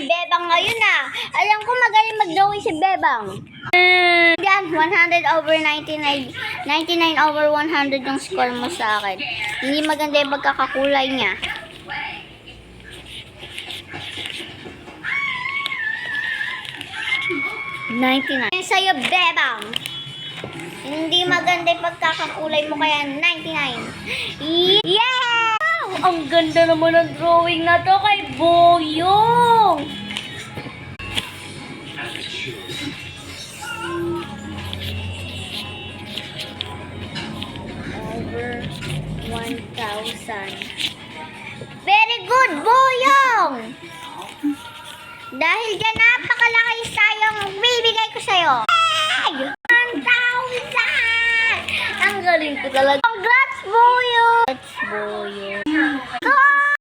si Bebang ngayon ah. Alam ko magaling mag-drawing si Bebang. Yan, 100 over 99. 99 over 100 yung score mo sa akin. Hindi maganda yung pagkakakulay niya. Yan sa'yo, Bebang. Hindi maganda yung pagkakakulay mo kaya 99. Yeah! Ang ganda naman ng drawing na to kay Boyong. Over 1,000. Very good, Boyong! Dahil dyan, napakalaki sayang bibigay ko sa'yo. Hey! 1,000! Ang galing ko talaga. Congrats, Boyong! Congrats, Boyong.